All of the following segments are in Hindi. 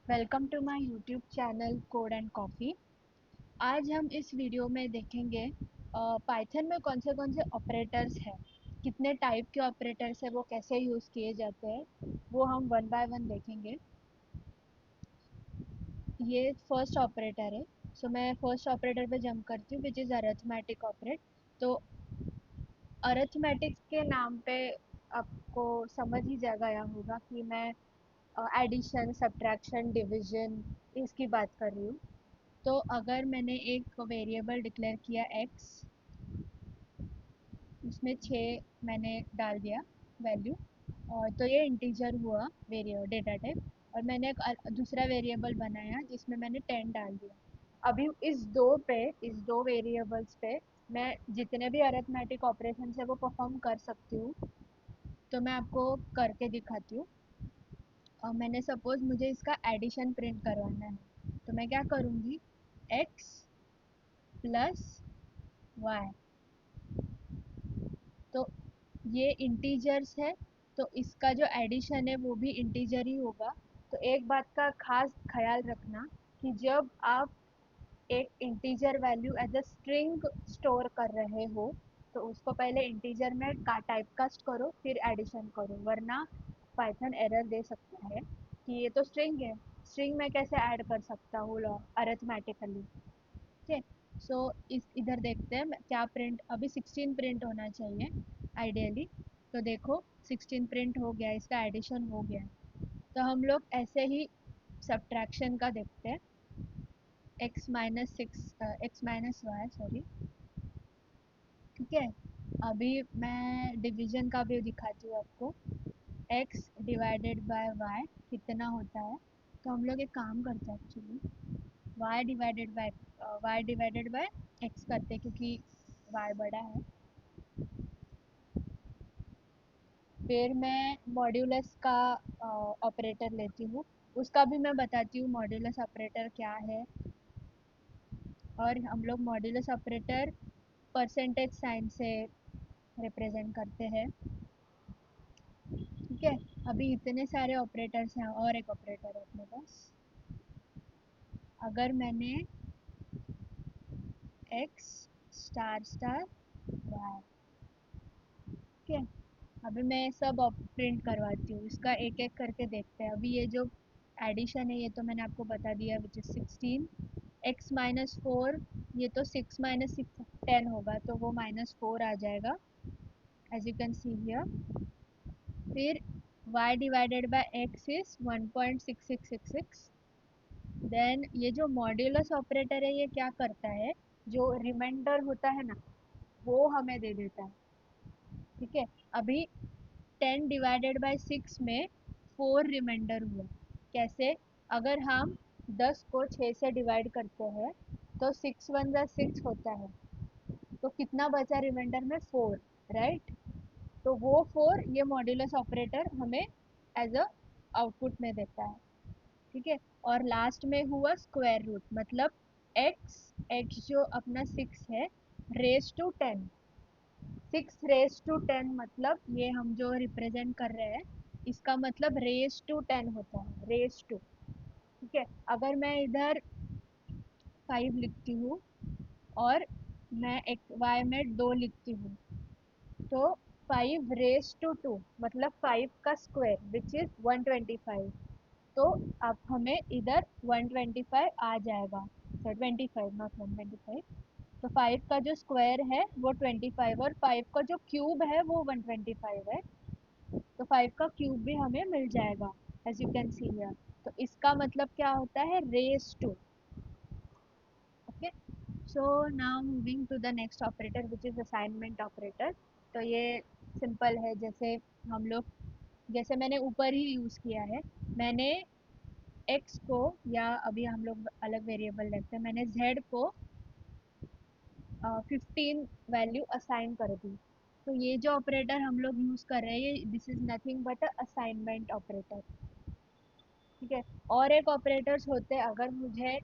Welcome to my YouTube channel code and coffee. आज हम इस वीडियो में देखेंगे पाइथन में कौन से ऑपरेटर्स हैं, कितने टाइप के ऑपरेटर्स हैं, वो कैसे यूज़ किए जाते हैं, वो हम वन बाय वन देखेंगे। ये फर्स्ट ऑपरेटर है। सो मैं फर्स्ट ऑपरेटर पे जंप करती हूँ, विच इज़ अरिथमेटिक ऑपरेट। तो अरिथमेटिक के नाम पे आपको समझ ही गया होगा कि मैं एडिशन, सब्ट्रैक्शन, डिवीजन इसकी बात कर रही हूँ। तो अगर मैंने एक वेरिएबल डिक्लेयर किया x, उसमें 6 मैंने डाल दिया वैल्यू, और तो ये इंटीजर हुआ वेरिएबल डेटा टाइप। और मैंने एक दूसरा वेरिएबल बनाया जिसमें मैंने 10 डाल दिया। अभी इस दो वेरिएबल्स पे मैं जितने भी अरिथमेटिक ऑपरेशन है वो परफॉर्म कर सकती हूँ। तो मैं आपको करके दिखाती हूँ। और मैंने सपोज मुझे इसका एडिशन प्रिंट करवाना है, तो मैं क्या करूँगी, x प्लस वाई। तो ये इंटीजर्स है, तो इसका जो एडिशन है वो भी इंटीजर ही होगा। तो एक बात का खास ख्याल रखना कि जब आप एक integer value as a string store कर रहे हो, तो उसको पहले इंटीजर में का टाइप कास्ट करो, फिर एडिशन करो, वरना पाइथन एरर दे सकता है कि ये तो स्ट्रिंग है, स्ट्रिंग में कैसे ऐड कर सकता हूँ अरिथमेटिकली। ठीक है। सो इस इधर देखते हैं क्या प्रिंट, अभी 16 प्रिंट होना चाहिए आइडियली। तो देखो 16 प्रिंट हो गया, इसका एडिशन हो गया। तो हम लोग ऐसे ही सब्ट्रैक्शन का देखते हैं। X minus Y, sorry. ठीक है। अभी मैं डिवीजन का भी दिखाती हूँ आपको। एक्स डिवाइडेड बाय वाई कितना होता है। तो हम लोग एक काम करते हैं actually, Y divided by X करते हैं, क्योंकि वाई बड़ा है। फिर मैं मॉड्यूलस का ऑपरेटर लेती हूँ, उसका भी मैं बताती हूँ मॉड्यूलस ऑपरेटर क्या है। और हम लोग मॉड्यूलस ऑपरेटर परसेंटेज साइन से रिप्रेजेंट करते हैं। ठीक है। अभी इतने सारे ऑपरेटर्स हैं, और एक ऑपरेटर है अपने पास। अगर मैंने एक्स स्टार स्टार वाई, ठीक है, अभी मैं सब प्रिंट करवाती हूँ, इसका एक एक करके देखते हैं। अभी ये जो एडिशन है ये तो मैंने आपको बता दिया, विच इज़ 16। एक्स माइनस 4, ये तो 6 माइनस 6 10 होगा, तो वो -4 आ जाएगा, as you can see here. फिर y डिवाइडेड बाय x इज 1.6666। देन ये जो मॉड्यूलस ऑपरेटर है ये क्या करता है, जो रिमाइंडर होता है ना वो हमें दे देता है। ठीक है। अभी 10 डिवाइडेड बाय 6 में 4 रिमाइंडर हुआ। कैसे, अगर हम 10 को 6 से डिवाइड करते हैं तो 6 1 जा 6 होता है, तो कितना बचा रिमाइंडर में, 4, राइट। तो वो 4 ये मॉड्यूलस ऑपरेटर हमें एज अ आउटपुट में देता है। ठीक है। और लास्ट में हुआ स्क्वायर रूट, मतलब x जो अपना 6 है, रेस टू 10, 6 रेस टू 10, मतलब ये हम जो रिप्रेजेंट कर रहे हैं इसका मतलब रेस टू 10 होता है, रेस टू। ठीक है। अगर मैं इधर 5 लिखती हूँ और मैं एक y में 2 लिखती हूँ, तो 5 रेस टू 2 मतलब 5 का स्क्वायर विच इज़ 125। तो अब हमें इधर 125 आ जाएगा, सर 25 नॉट 125। तो 5 का जो स्क्वायर है वो 25, और 5 का जो क्यूब है वो 125 है। तो 5 का क्यूब भी हमें मिल जाएगा, as you can see here. तो इसका मतलब क्या होता है, raise to. Okay. So now moving to the next operator which is assignment operator. तो ये सिंपल है, जैसे हम लोग, जैसे मैंने ऊपर ही यूज़ किया है, मैंने x को, या अभी हम लोग अलग वेरिएबल लेते हैं, मैंने z को 15 वैल्यू असाइन कर दी। तो ये जो ऑपरेटर हम लोग यूज़ कर रहे हैं, this is nothing but a assignment operator. ठीक है। और एक ऑपरेटर्स होते हैं, अगर मुझे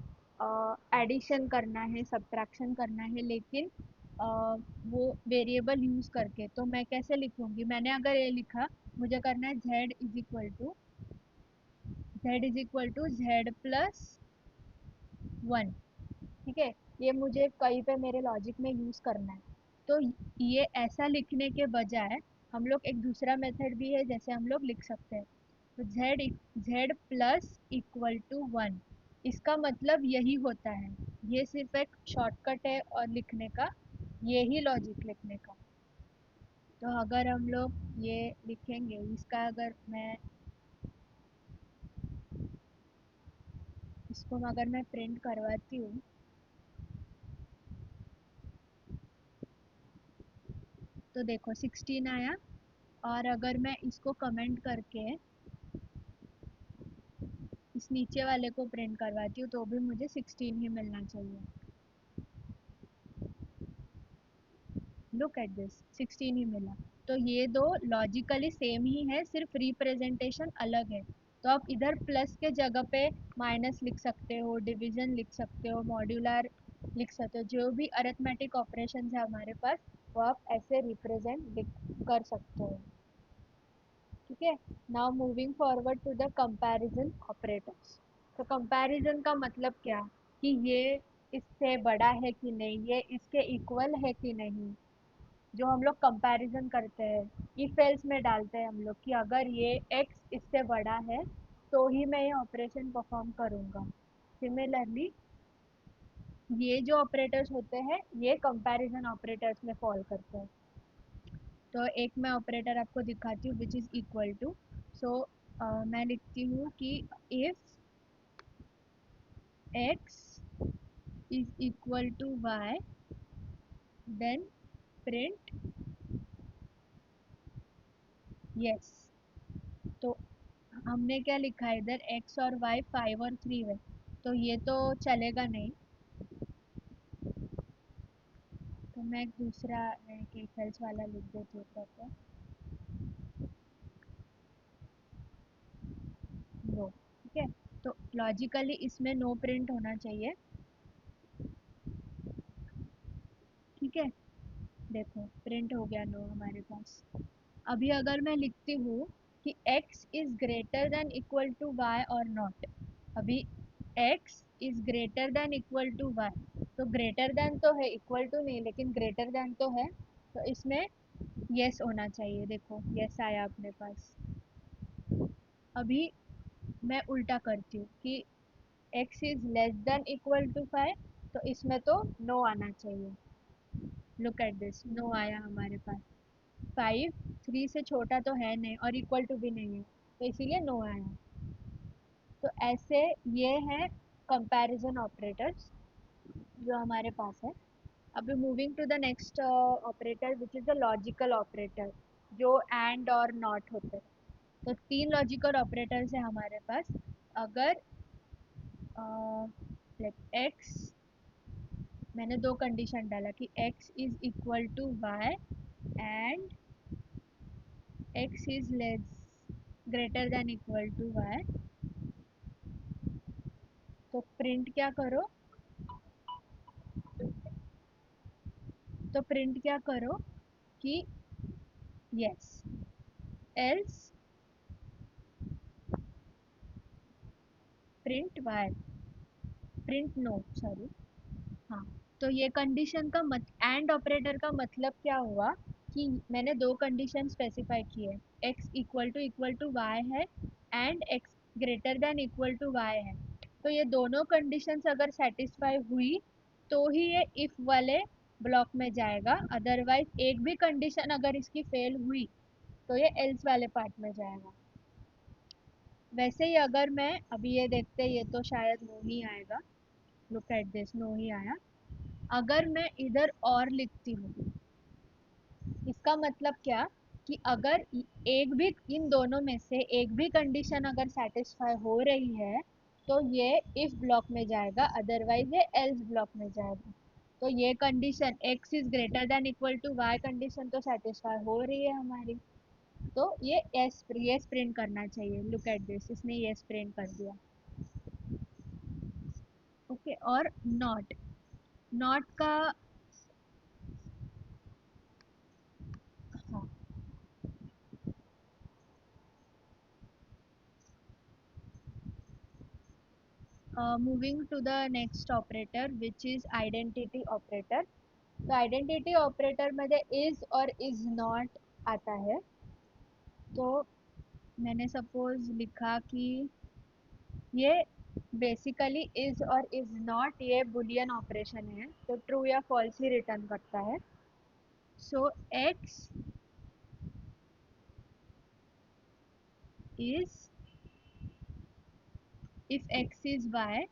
एडिशन करना है, सब्ट्रैक्शन करना है, लेकिन वो वेरिएबल यूज़ करके, तो मैं कैसे लिखूँगी, मैंने अगर ये लिखा, मुझे करना है z is equal to z is equal to Z plus 1। ठीक है, ये मुझे कहीं पे मेरे लॉजिक में यूज़ करना है। तो ये ऐसा लिखने के बजाय हम लोग एक दूसरा मेथड भी है जैसे हम लोग लिख सकते हैं। तो z प्लस इक्वल टू 1, इसका मतलब यही होता है। ये सिर्फ एक शॉर्टकट है और लिखने का, यही लॉजिक लिखने का। तो अगर हम लोग ये लिखेंगे, इसका अगर मैं इसको अगर मैं प्रिंट करवाती हूँ, तो देखो 16 आया। और अगर मैं इसको कमेंट करके इस नीचे वाले को प्रिंट करवाती हूँ तो भी मुझे 16 ही मिलना चाहिए। लुक एट दिस, 16 ही मिला। तो ये दो लॉजिकली सेम ही है, सिर्फ रिप्रेजेंटेशन अलग है। तो आप इधर प्लस के जगह पे माइनस लिख सकते हो, डिवीजन लिख सकते हो, मॉड्यूलर लिख सकते हो, जो भी अरिथमेटिक ऑपरेशन है हमारे पास वो आप ऐसे रिप्रेजेंट कर सकते हो। ठीक है, now moving forward to the comparison operators. तो कंपैरिजन का मतलब क्या, कि ये इससे बड़ा है कि नहीं, ये इसके इक्वल है कि नहीं। जो हम लोग कंपैरिजन करते हैं, इफ एल्स में डालते हैं हम लोग कि अगर ये x इससे बड़ा है तो ही मैं ये ऑपरेशन परफॉर्म करूँगा। सिमिलरली ये जो ऑपरेटर्स होते हैं ये कंपैरिजन ऑपरेटर्स में फॉल करते हैं। तो एक मैं ऑपरेटर आपको दिखाती हूँ which is equal to. So मैं लिखती हूँ कि if x is equal to y then print yes। तो हमने क्या लिखा है इधर, x और y 5 और 3 है, तो ये तो चलेगा नहीं। तो मैं एक दूसरा एक हेल्स वाला लिख देती हूँ ऊपर नो। ठीक है, तो लॉजिकली इसमें नो प्रिंट होना चाहिए। ठीक है, देखो प्रिंट हो गया नो हमारे पास। अभी अगर मैं लिखती हूँ कि x is greater than equal to y और नॉट। अभी x is greater than equal to y, तो ग्रेटर देन तो है, इक्वल टू नहीं, लेकिन ग्रेटर देन तो है। तो इसमें यस होना चाहिए। देखो यस आया अपने पास। अभी मैं उल्टा करती हूँ कि x is less than equal to 5, तो इसमें तो नो आना चाहिए। लुक एट दिस, नो आया हमारे पास। 5 3 से छोटा तो है नहीं और इक्वल टू भी नहीं है, तो इसीलिए नो आया। तो ऐसे ये है कंपैरिजन ऑपरेटर्स जो हमारे पास है। अभी moving to the next operator which is the logical operator, जो एंड और नॉट होते हैं। तो तीन लॉजिकल ऑपरेटर्स है हमारे पास। अगर एक्स, मैंने दो कंडीशन डाला कि x is equal to y and x is less greater than equal to y, तो प्रिंट क्या करो, तो प्रिंट क्या करो कि yes, else print Y, print no, sorry. हाँ, तो ये कंडीशन का एंड ऑपरेटर का मतलब क्या हुआ कि मैंने दो कंडीशन स्पेसिफाई की है, x इक्वल टू वाई है and x greater than equal to Y है। तो ये दोनों कंडीशंस अगर सेटिस्फाई हुई तो ही ये इफ वाले ब्लॉक में जाएगा, अदरवाइज एक भी कंडीशन अगर इसकी फेल हुई तो ये एल्स वाले पार्ट में जाएगा। वैसे ही अगर मैं अभी ये देखते, ये तो शायद नो ही आएगा। लुक एट दिस, नो ही आया। अगर मैं इधर और लिखती हूँ, इसका मतलब क्या, कि अगर एक भी इन दोनों में से एक भी कंडीशन अगर सेटिस्फाई हो रही है तो ये इफ ब्लॉक में जाएगा, अदरवाइज ये एल्स ब्लॉक में जाएगा। तो ये condition x is greater than equal to y condition तो सेटिस्फाई हो रही है हमारी, तो ये यस प्रिंट करना चाहिए। लुक एट दिस, इसने यस प्रिंट कर दिया। ओके, और नॉट, नॉट का, हाँ, moving to the next operator which is identity operator. तो आइडेंटिटी ऑपरेटर मध्ये इज और इज नॉट आता है. तो मैंने सपोज लिखा कि ये बेसिकली इज और इज नॉट ये बुलियन ऑपरेशन है, तो ट्रू या फॉल्स ही रिटर्न करता है. So x is, if x is y,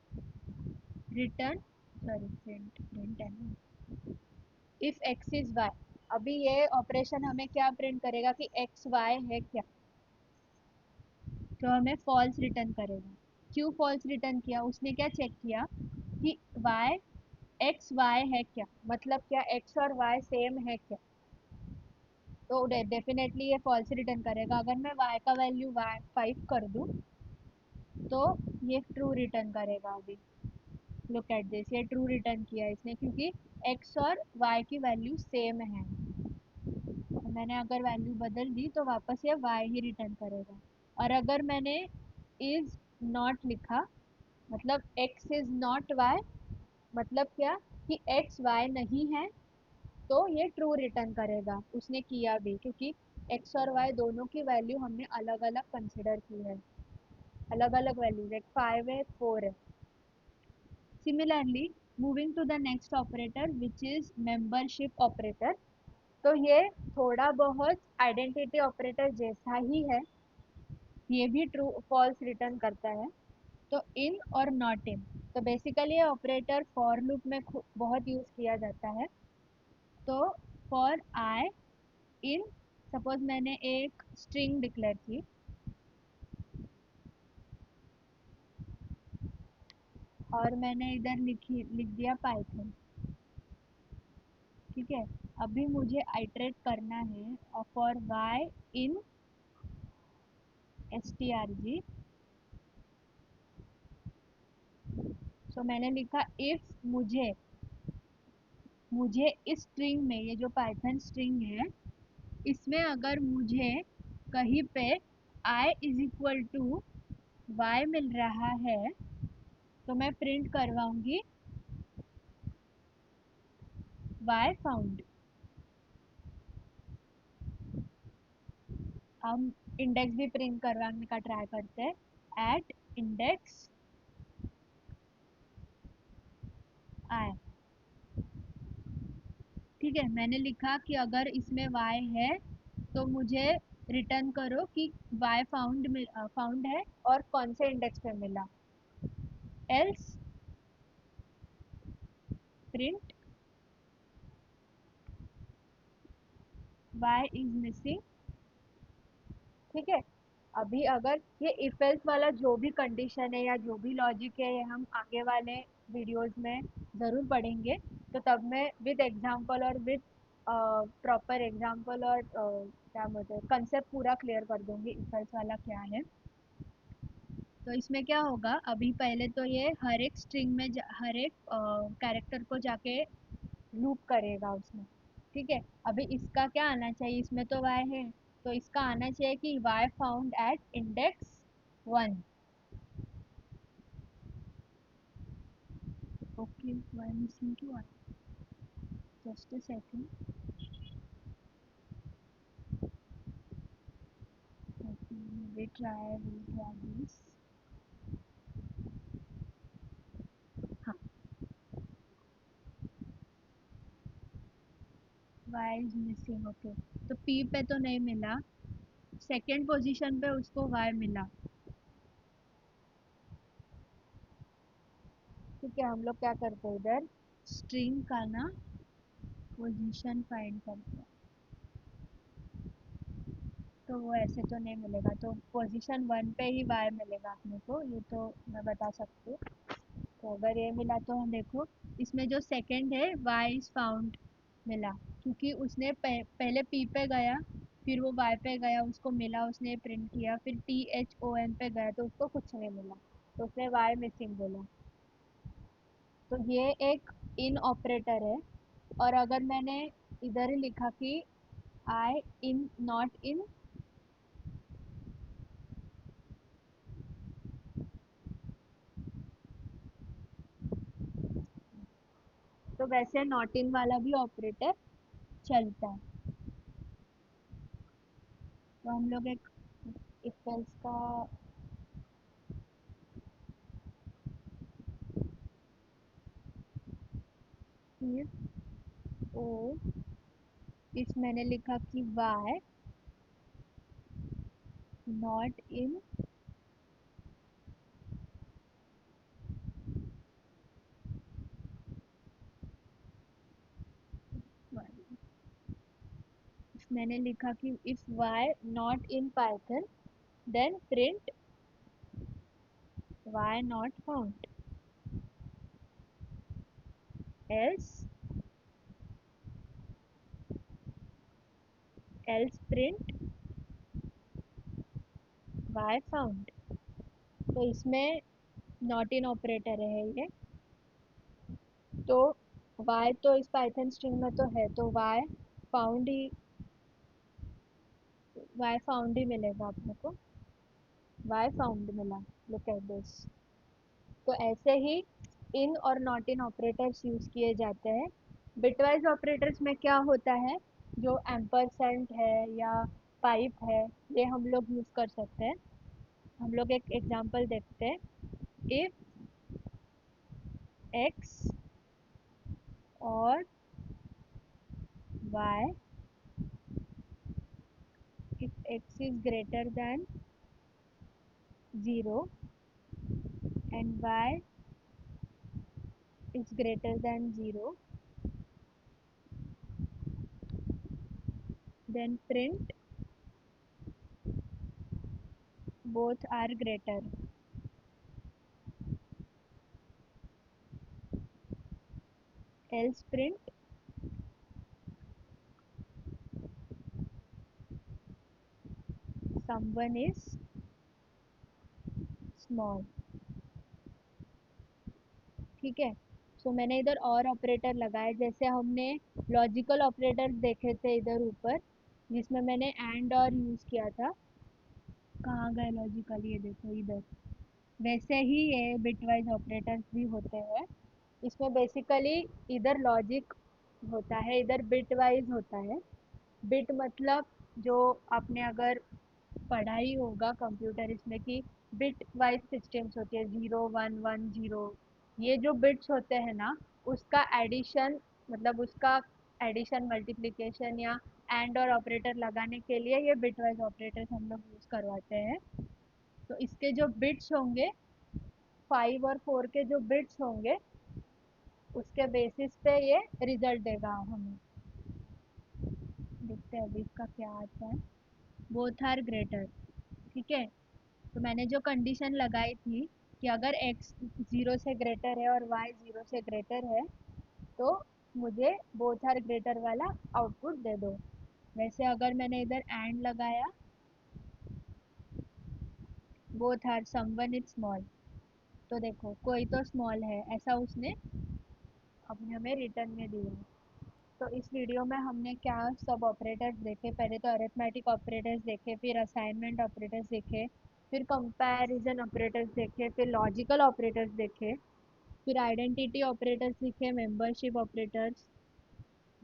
return, sorry print print है ना, इफ एक्स इज वाई. अभी ये ऑपरेशन हमें क्या प्रिंट करेगा कि एक्स वाई है क्या, तो हमें फॉल्स रिटर्न करेगा. क्यों फॉल्स रिटर्न किया, उसने क्या चेक किया कि वाई, एक्स वाई है क्या, मतलब क्या एक्स और वाई सेम है क्या. तो डेफिनेटली ये फॉल्स रिटर्न करेगा. अगर मैं वाई का वैल्यू वाई 5 कर दूँ तो ये ट्रू रिटर्न करेगा. अभी लुक एट दिस, ये ट्रू रिटर्न किया इसने क्योंकि एक्स और वाई की वैल्यू सेम है. तो मैंने अगर वैल्यू बदल दी तो वापस ये वाई ही रिटर्न करेगा. और अगर मैंने इज नॉट लिखा, मतलब एक्स इज नॉट वाई, मतलब क्या कि एक्स वाई नहीं है, तो ये ट्रू रिटर्न करेगा. उसने किया भी क्योंकि एक्स और वाई दोनों की वैल्यू हमने अलग अलग कंसिडर की है. अलग अलग वैल्यूज, एक 5 है, 4 है. Similarly moving to the next operator which is membership operator. तो ये थोड़ा बहुत आइडेंटिटी ऑपरेटर जैसा ही है. ये भी ट्रू फॉल्स रिटर्न करता है. तो इन और नॉट इन, तो बेसिकली ये ऑपरेटर फॉर लूप में बहुत यूज़ किया जाता है. तो फॉर आई इन, सपोज मैंने एक स्ट्रिंग डिक्लेयर की और मैंने इधर लिख दिया पाइथन. ठीक है. अभी मुझे आइटरेट करना है फॉर वाई इन strg. सो मैंने लिखा इफ मुझे मुझे इस स्ट्रिंग में, ये जो पाइथन स्ट्रिंग है इसमें अगर मुझे कहीं पे i is equal to y मिल रहा है तो मैं प्रिंट करवाऊंगी वाई फाउंड. हम इंडेक्स भी प्रिंट करवाने का ट्राई करते हैं. At index i. ठीक है. मैंने लिखा कि अगर इसमें y है तो मुझे रिटर्न करो कि y फाउंड है और कौन से इंडेक्स पे मिला. Else print y is missing. ठीक है. अभी अगर ये इफ एल्स वाला जो भी कंडीशन है या जो भी लॉजिक है ये हम आगे वाले वीडियोस में ज़रूर पढ़ेंगे. तो तब मैं विद एग्जांपल और विद प्रॉपर एग्जांपल और क्या बोलते हैं कंसेप्ट पूरा क्लियर कर दूंगी इफ एल्स वाला क्या है. तो इसमें क्या होगा, अभी पहले तो ये हर एक स्ट्रिंग में हर एक कैरेक्टर को जाके लूप करेगा उसमें. ठीक है. अभी इसका क्या आना चाहिए, इसमें तो y है तो इसका आना चाहिए कि y found at index 1. Okay. y missing क्यों आया, just a second. We try this. हाँ, y इज मिसिंग. ओके. तो p पे तो नहीं मिला, सेकेंड पोजीशन पे उसको y मिला. ठीक है. हम लोग क्या करते हैं इधर स्ट्रिंग का ना पोजीशन फाइंड करते हैं. तो वो ऐसे तो नहीं मिलेगा, तो पोजीशन 1 पे ही वाई मिलेगा अपने को, ये तो मैं बता सकती हूँ. तो अगर ये मिला तो हम देखो इसमें जो सेकंड है वाई इज फाउंड मिला क्योंकि उसने पहले पी पे गया, फिर वो वाई पे गया, उसको मिला, उसने प्रिंट किया, फिर टी एच ओ एन पे गया तो उसको कुछ नहीं मिला, तो उसने वाई मिसिंग बोला. तो ये एक इन ऑपरेटर है. और अगर मैंने इधर ही लिखा कि आई इन नॉट इन, तो वैसे नॉट इन वाला भी ऑपरेटर चलता है। तो हम लोग एक इफ एल्स का ओ, इस मैंने लिखा कि वाई नॉट इन मैंने लिखा कि if Y not in Python then print Y not found, else print Y found. तो इसमें नॉट इन ऑपरेटर है ये, तो वाई तो इस पाइथन स्ट्रिंग में तो है, तो फाउंड ही वाई फाउंड ही मिलेगा अपने को, वाई फाउंड मिला। Look at this. तो ऐसे ही इन और नॉट इन ऑपरेटर्स यूज़ किए जाते हैं। बिटवाइज ऑपरेटर्स में क्या होता है, जो एम्परसेंट है या पाइप है, ये हम लोग यूज़ कर सकते हैं। हम लोग एक एग्जांपल देखते हैं। इफ एक्स और Y, if x is greater than 0 and y is greater than 0, then print both are greater, else print someone is small। ठीक है। सो मैंने इधर और ऑपरेटर लगाए, जैसे हमने लॉजिकल ऑपरेटर्स देखे थे इधर ऊपर, जिसमें मैंने एंड और यूज़ किया था। कहाँ गए लॉजिकल, ये देखो इधर। वैसे ही ये बिटवाइज ऑपरेटर्स भी होते हैं। इसमें बेसिकली इधर लॉजिक होता है, इधर बिट वाइज होता है। बिट मतलब जो आपने अगर पढ़ा ही होगा कंप्यूटर इसमें कि बिट वाइज सिस्टम्स होती है, 0 1 1 0। ये जो बिट्स होते हैं ना, उसका एडिशन, मतलब उसका एडिशन मल्टीप्लिकेशन या एंड और ऑपरेटर लगाने के लिए ये बिट वाइज ऑपरेटर्स हम लोग यूज़ करवाते हैं। तो इसके जो बिट्स होंगे, 5 और 4 के जो बिट्स होंगे, उसके बेसिस पे ये रिजल्ट देगा हमें। देखते हैं अभी इसका क्या आता है। Both are greater. ठीक है। तो मैंने जो कंडीशन लगाई थी कि अगर x 0 से ग्रेटर है और y 0 से ग्रेटर है, तो मुझे बोथ आर ग्रेटर वाला आउटपुट दे दो। वैसे अगर मैंने इधर एंड लगाया, both are someone is small, तो देखो कोई तो स्मॉल है, ऐसा उसने अपने हमें रिटर्न में दिया। तो इस वीडियो में हमने क्या सब ऑपरेटर्स देखे। पहले तो अरिथमेटिक ऑपरेटर्स देखे, फिर असाइनमेंट ऑपरेटर्स देखे, फिर कंपैरिजन ऑपरेटर्स देखे, फिर लॉजिकल ऑपरेटर्स देखे, फिर आइडेंटिटी ऑपरेटर्स सीखे, मेंबरशिप ऑपरेटर्स,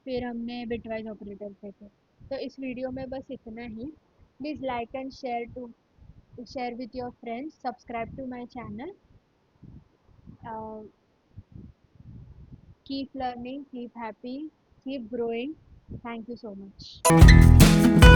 फिर हमने बिटवाइज ऑपरेटर्स देखे। तो इस वीडियो में बस इतना ही। Please like and share with your friends, subscribe to my channel, keep learning, keep happy, keep growing. Thank you so much.